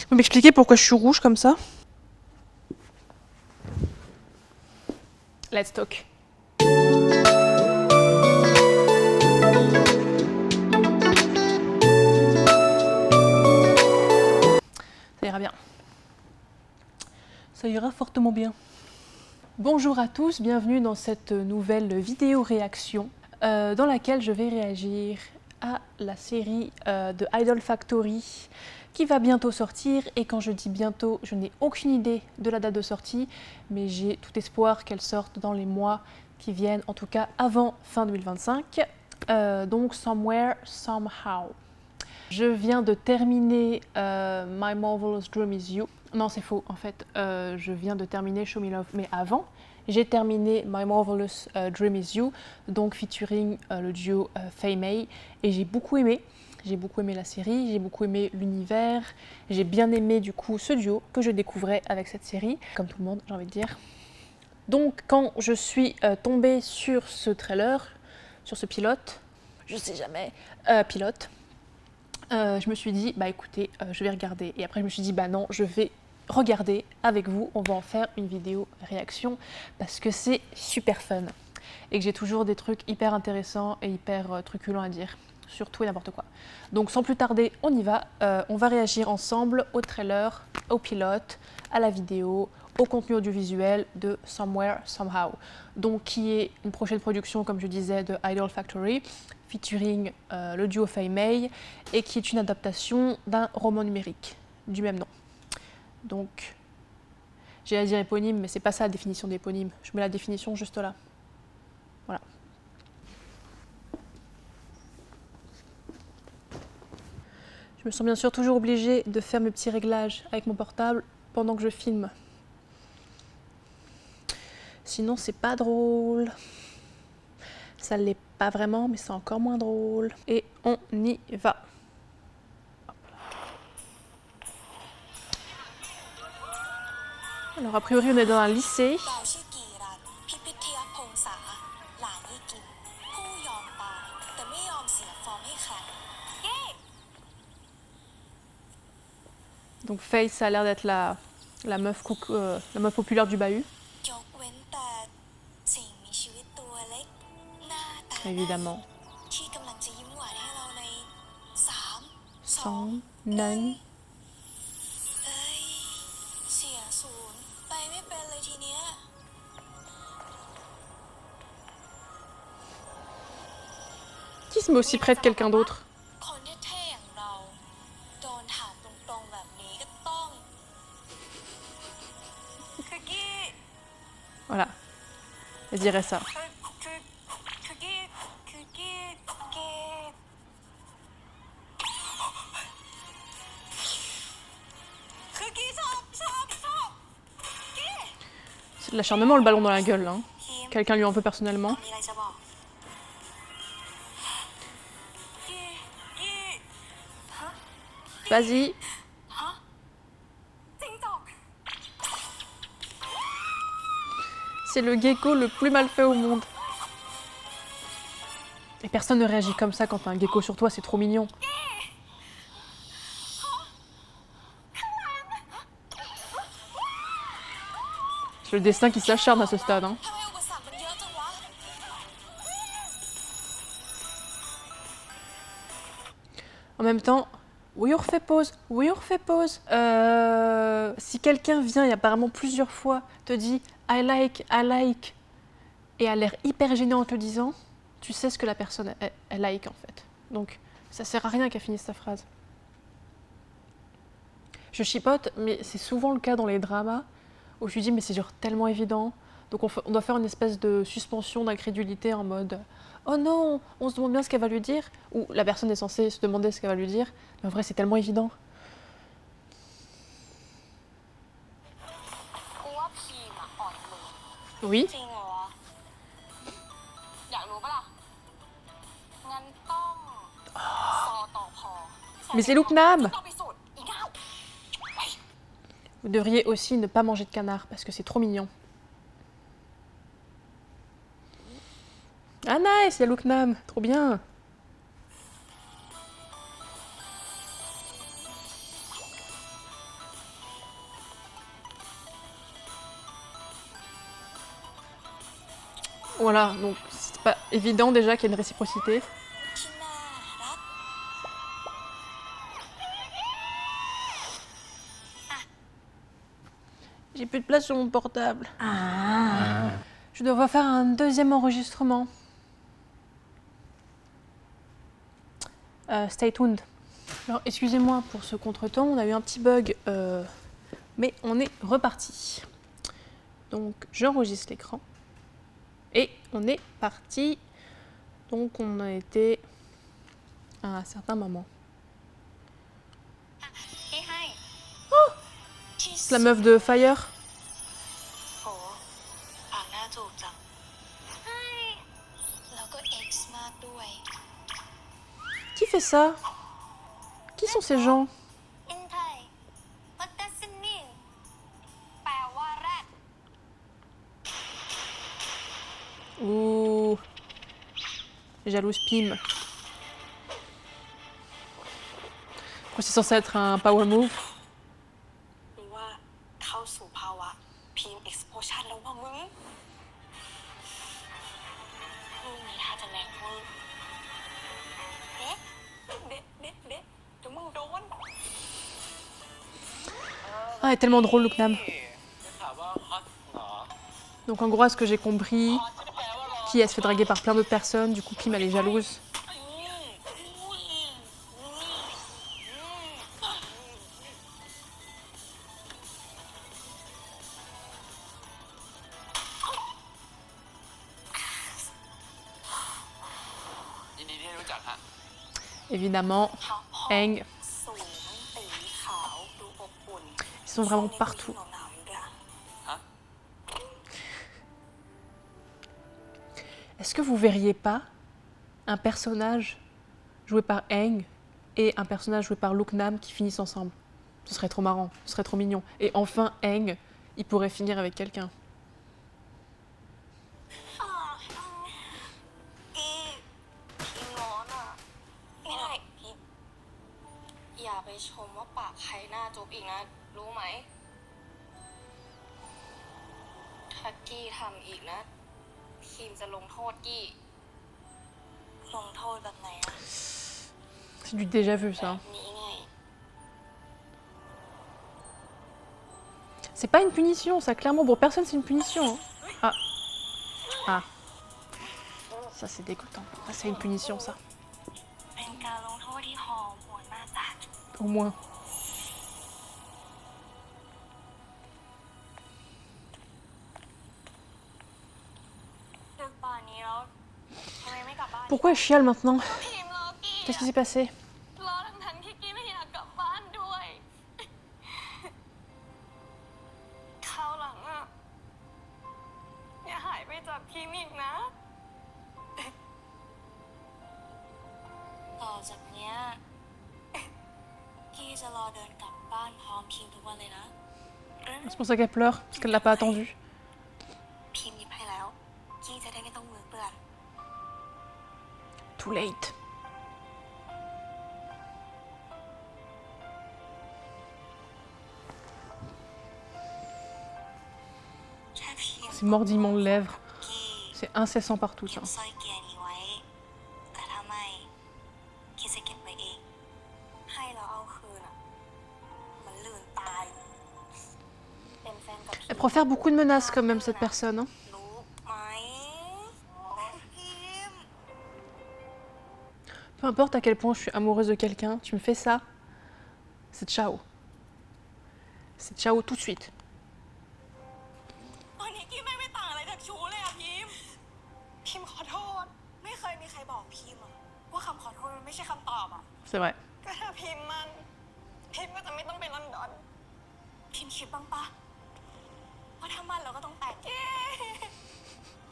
Vous m'expliquez pourquoi je suis rouge comme ça? Let's talk. Ça ira bien. Ça ira fortement bien. Bonjour à tous, bienvenue dans cette nouvelle vidéo réaction dans laquelle je vais réagir à la série de Idol Factory qui va bientôt sortir. Et quand je dis bientôt, je n'ai aucune idée de la date de sortie, mais j'ai tout espoir qu'elle sorte dans les mois qui viennent, en tout cas avant fin 2025. Donc Somewhere, Somehow. Je viens de terminer My Marvelous Dream Is You. Non, c'est faux, en fait, je viens de terminer Show Me Love, mais avant, j'ai terminé My Marvelous Dream Is You, donc featuring le duo Faye May, et j'ai beaucoup aimé la série, j'ai beaucoup aimé l'univers, j'ai bien aimé du coup ce duo que je découvrais avec cette série, comme tout le monde, j'ai envie de dire. Donc quand je suis tombée sur ce trailer, sur ce pilote, je sais jamais, pilote, je me suis dit, bah écoutez, je vais regarder. Et après, je me suis dit, bah non, je vais regarder avec vous. On va en faire une vidéo réaction parce que c'est super fun. Et que j'ai toujours des trucs hyper intéressants et hyper truculents à dire. Sur tout et n'importe quoi. Donc sans plus tarder, on y va. On va réagir ensemble au trailer, au pilote, à la vidéo, au contenu audiovisuel de Somewhere, Somehow. Donc qui est une prochaine production, comme je disais, de Idol Factory, featuring le duo Faye May, et qui est une adaptation d'un roman numérique du même nom. Donc, j'allais dire éponyme, mais c'est pas ça la définition d'éponyme. Je mets la définition juste là. Voilà. Je me sens bien sûr toujours obligée de faire mes petits réglages avec mon portable pendant que je filme. Sinon, c'est pas drôle. Ça l'est pas vraiment, mais c'est encore moins drôle. Et on y va. Alors, a priori, on est dans un lycée. Donc Faye, ça a l'air d'être la meuf populaire du bahut. Évidemment. Sans nan. Qui se met aussi près de quelqu'un d'autre? Voilà, elle dirait ça. C'est de l'acharnement le ballon dans la gueule, hein. Quelqu'un lui en veut personnellement. Vas-y. C'est le gecko le plus mal fait au monde. Et personne ne réagit comme ça quand t'as un gecko sur toi, c'est trop mignon. C'est le destin qui s'acharne à ce stade, hein. En même temps, oui on refait pause, oui on refait pause. Si quelqu'un vient et apparemment plusieurs fois te dit I like, et a l'air hyper gêné en te le disant, tu sais ce que la personne elle like en fait. Donc ça sert à rien qu'elle finisse sa phrase. Je chipote, mais c'est souvent le cas dans les dramas où je lui dis mais c'est genre tellement évident. Donc on doit faire une espèce de suspension d'incrédulité en mode oh non, on se demande bien ce qu'elle va lui dire, ou la personne est censée se demander ce qu'elle va lui dire, mais en vrai c'est tellement évident. Oui. Mais c'est Looknam. Vous devriez aussi ne pas manger de canard parce que c'est trop mignon. Ah nice, il y a Looknam, trop bien. Voilà, donc c'est pas évident déjà qu'il y a une réciprocité. J'ai plus de place sur mon portable. Je devrais faire un deuxième enregistrement. Stay tuned. Alors excusez-moi pour ce contretemps, on a eu un petit bug, mais on est reparti. Donc j'enregistre l'écran et on est parti. Donc on a été à un certain moment. Oh, c'est la meuf de Fire. Qui fait ça? Qui sont ces gens? Ouh, jalouse Pim. C'est censé être un power move. Ah, elle est tellement drôle, Looknam. Donc en gros, à ce que j'ai compris, Ki elle se fait draguer par plein d'autres personnes, du coup Pim elle est jalouse. Évidemment, Aang. Ils sont vraiment partout. Est-ce que vous verriez pas un personnage joué par Aang et un personnage joué par Looknam qui finissent ensemble? Ce serait trop marrant, ce serait trop mignon. Et enfin, Aang, il pourrait finir avec quelqu'un. C'est du déjà vu, ça. C'est pas une punition, ça, clairement. Pour personne, c'est une punition. Ah. Ah. Ça, c'est dégoûtant. Ça, c'est une punition, ça. Au moins. Pourquoi elle chiale maintenant? Qu'est-ce qui s'est passé? C'est pour ça qu'elle pleure, parce qu'elle l'a pas attendu. Too late. C'est mordillement de lèvres. C'est incessant partout, ça. Elle profère beaucoup de menaces quand même, cette personne. Hein. Peu importe à quel point je suis amoureuse de quelqu'un, tu me fais ça, c'est ciao. C'est ciao tout de suite. C'est vrai.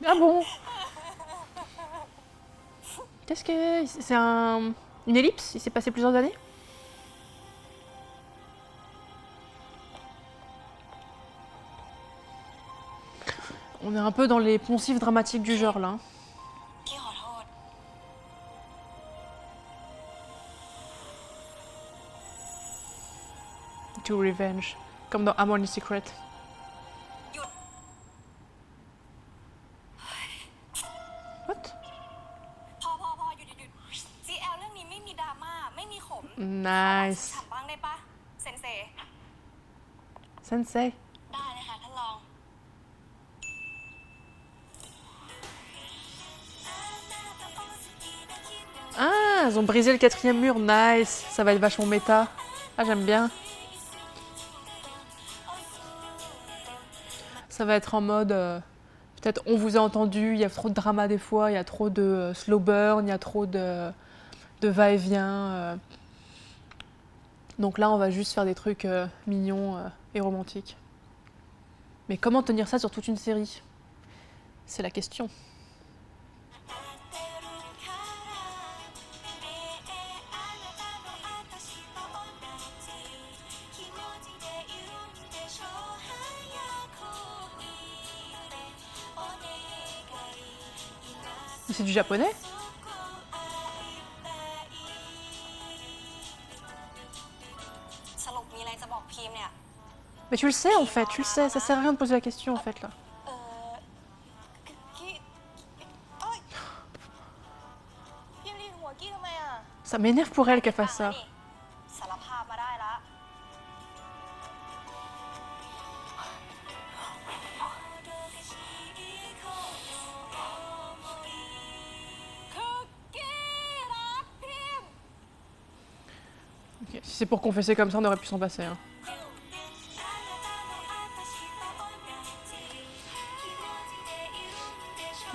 Ah bon? Qu'est-ce que... C'est une ellipse? Il s'est passé plusieurs années? On est un peu dans les poncifs dramatiques du genre, là. To revenge. Comme dans Harmony Secret. Nice. ถามบ้างได้ปะเซนเซ Sensei. ได้นะคะท่านรอง Ah, ils ont brisé le 4e mur, nice. Ça va être vachement méta. Ah, j'aime bien. Ça va être en mode, peut-être on vous a entendu, il y a trop de drama des fois, il y a trop de slow burn, il y a trop de va-et-vient. Donc là, on va juste faire des trucs mignons et romantiques. Mais comment tenir ça sur toute une série? C'est la question. C'est du japonais? สรุปมีอะไรจะบอกพีมเนี่ย Mais tu le sais en fait, tu le sais, ça sert à rien de poser la question en fait là. กี้เอ้ยพีมดีดหัวกี้ทำไมอ่ะ Ça m'énerve pour elle qu'elle fasse ça. สารภาพมาได้ละคุกกี้รักพีม Ok, si c'est pour confesser comme ça, on aurait pu s'en passer. Hein.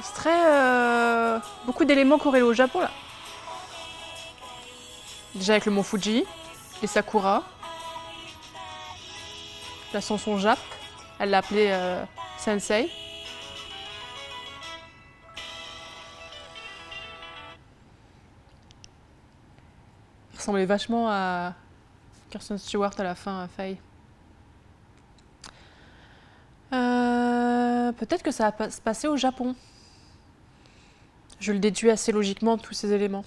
C'est très... beaucoup d'éléments corrélés au Japon là. Déjà avec le mont Fuji, les sakura, la chanson Jap, elle l'a appelé Sensei. Il ressemblait vachement à Kirsten Stewart à la fin, à Faye. Peut-être que ça va se passer au Japon. Je le déduis assez logiquement de tous ces éléments.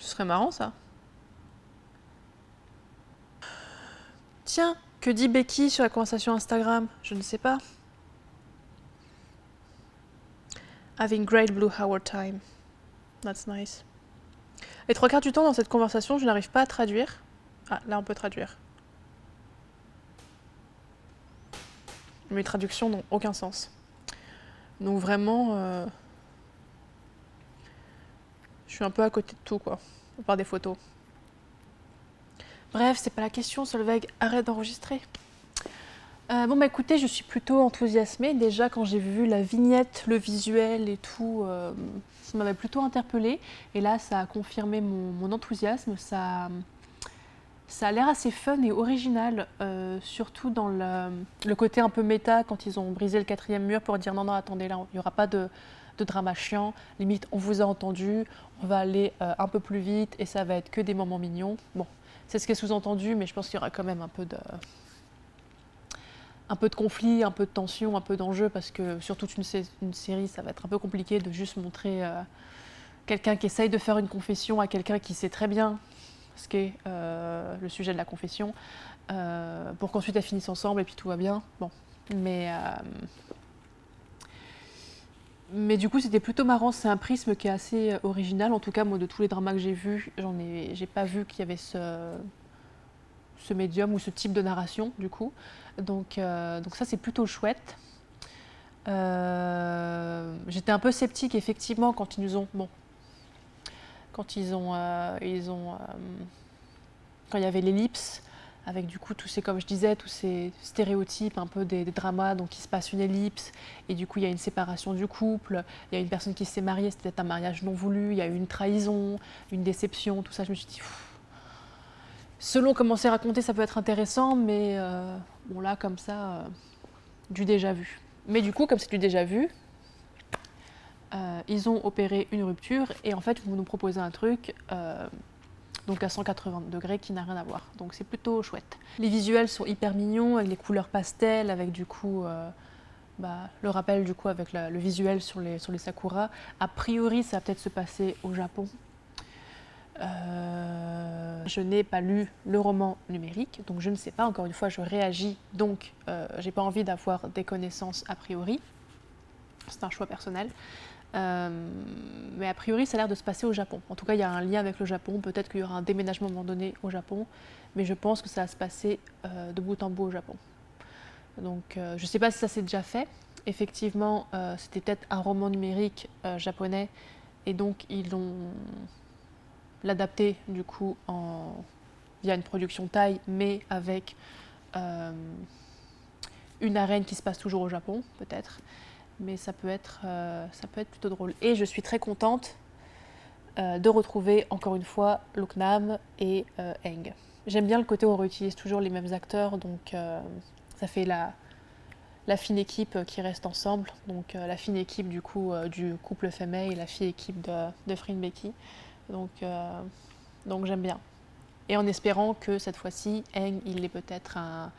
Ce serait marrant ça. Tiens, que dit Becky sur la conversation Instagram? Je ne sais pas. Having great blue hour time. That's nice. Les 3/4 du temps dans cette conversation, je n'arrive pas à traduire. Ah, là on peut traduire. Mes traductions n'ont aucun sens. Donc vraiment, je suis un peu à côté de tout quoi, à part des photos. Bref, c'est pas la question, Solveig, arrête d'enregistrer. Bon bah écoutez, je suis plutôt enthousiasmée. Déjà quand j'ai vu la vignette, le visuel et tout, ça m'avait plutôt interpellée. Et là, ça a confirmé mon enthousiasme. Ça a l'air assez fun et original, surtout dans le côté un peu méta quand ils ont brisé le 4e mur pour dire non, non, attendez, là, il n'y aura pas de drama chiant. Limite, on vous a entendu, on va aller un peu plus vite et ça va être que des moments mignons. Bon, c'est ce qui est sous-entendu, mais je pense qu'il y aura quand même un peu de conflit, un peu de tension, un peu d'enjeu, parce que sur toute une série, ça va être un peu compliqué de juste montrer quelqu'un qui essaye de faire une confession à quelqu'un qui sait très bien ce qu'est le sujet de la confession, pour qu'ensuite elles finissent ensemble et puis tout va bien. Bon, mais du coup c'était plutôt marrant, c'est un prisme qui est assez original. En tout cas, moi de tous les dramas que j'ai vus, j'ai pas vu qu'il y avait ce médium ou ce type de narration du coup. Donc ça c'est plutôt chouette. J'étais un peu sceptique effectivement quand ils quand il y avait l'ellipse, avec du coup tous ces, comme je disais, tous ces stéréotypes un peu des dramas, donc il se passe une ellipse, et du coup il y a une séparation du couple, il y a une personne qui s'est mariée, c'était peut-être un mariage non voulu, il y a eu une trahison, une déception, tout ça, je me suis dit, selon comment c'est raconté, ça peut être intéressant, mais bon là, comme ça, du déjà vu. Mais du coup, comme c'est du déjà vu, ils ont opéré une rupture, et en fait, vous nous proposez un truc donc à 180 degrés qui n'a rien à voir. Donc c'est plutôt chouette. Les visuels sont hyper mignons, avec les couleurs pastel, avec du coup le rappel du coup avec le visuel sur les sakura. A priori, ça va peut-être se passer au Japon. Je n'ai pas lu le roman numérique, donc je ne sais pas. Encore une fois, je réagis, donc j'ai pas envie d'avoir des connaissances a priori. C'est un choix personnel. Mais a priori, ça a l'air de se passer au Japon. En tout cas, il y a un lien avec le Japon. Peut-être qu'il y aura un déménagement à un moment donné au Japon, mais je pense que ça va se passer de bout en bout au Japon. Donc, je ne sais pas si ça s'est déjà fait. Effectivement, c'était peut-être un roman numérique japonais, et donc ils l'ont l'adapté du coup via une production thaï, mais avec une arène qui se passe toujours au Japon, peut-être. Mais ça peut être plutôt drôle. Et je suis très contente de retrouver encore une fois Looknam et Aang. J'aime bien le côté où on réutilise toujours les mêmes acteurs, donc ça fait la fine équipe qui reste ensemble. Donc la fine équipe du coup du couple Femei et la fine équipe de Frin Becky. Donc j'aime bien. Et en espérant que cette fois-ci, Aang, il ait peut-être un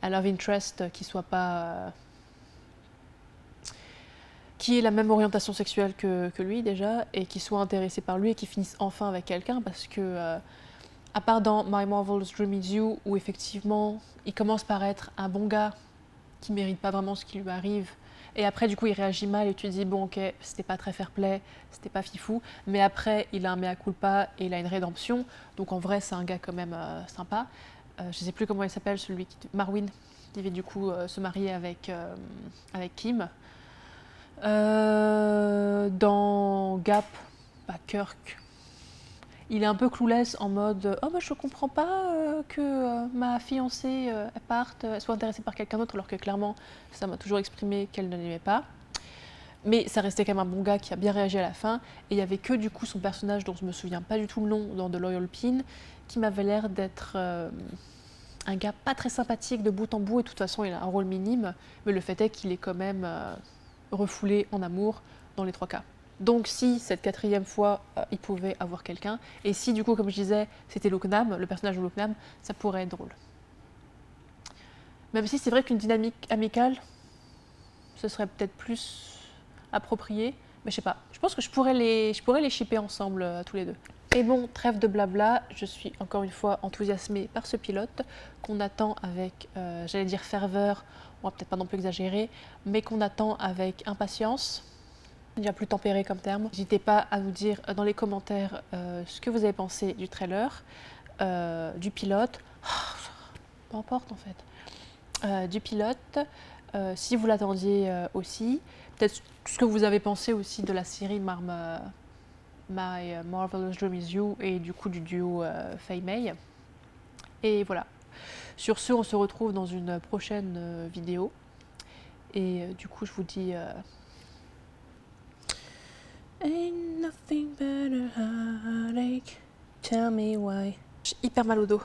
love interest qui soit pas qui ait la même orientation sexuelle que lui déjà, et qui soit intéressé par lui et qui finisse enfin avec quelqu'un, parce que à part dans My Marvelous Dream Is You, où effectivement il commence par être un bon gars qui mérite pas vraiment ce qui lui arrive, et après du coup il réagit mal et tu te dis bon ok, c'était pas très fair play, c'était pas fifou, mais après il a un mea culpa et il a une rédemption, donc en vrai c'est un gars quand même sympa. Je sais plus comment il s'appelle, celui qui Marwin, qui devait du coup se marier avec Kim. Dans Gap, Kirk, il est un peu clueless en mode oh bah je comprends pas que ma fiancée elle parte, elle soit intéressée par quelqu'un d'autre, alors que clairement ça m'a toujours exprimé qu'elle ne l'aimait pas. Mais ça restait quand même un bon gars qui a bien réagi à la fin, et il y avait que du coup son personnage dont je me souviens pas du tout le nom dans The Loyal Pin, qui m'avait l'air d'être un gars pas très sympathique de bout en bout, et de toute façon il a un rôle minime, mais le fait est qu'il est quand même refoulé en amour dans les 3 cas. Donc si cette 4e fois il pouvait avoir quelqu'un, et si du coup comme je disais c'était Looknam, le personnage de Looknam, ça pourrait être drôle. Même si c'est vrai qu'une dynamique amicale, ce serait peut-être plus approprié, mais je sais pas, je pense que je pourrais les shipper ensemble tous les deux. Et bon, trêve de blabla, je suis encore une fois enthousiasmée par ce pilote qu'on attend avec, j'allais dire ferveur, on va peut-être pas non plus exagérer, mais qu'on attend avec impatience. Déjà plus tempéré comme terme. N'hésitez pas à nous dire dans les commentaires ce que vous avez pensé du trailer, du pilote, peu importe en fait, du pilote, si vous l'attendiez aussi, peut-être ce que vous avez pensé aussi de la série My Marvelous Dream Is You et du coup du duo Fei-Mei. Et voilà. Sur ce, on se retrouve dans une prochaine vidéo. Et du coup, je vous dis Ain't nothing but a heartache. Tell me why. J'ai hyper mal au dos.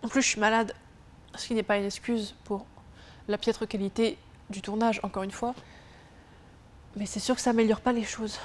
En plus, je suis malade, ce qui n'est pas une excuse pour la piètre qualité du tournage, encore une fois. Mais c'est sûr que ça améliore pas les choses.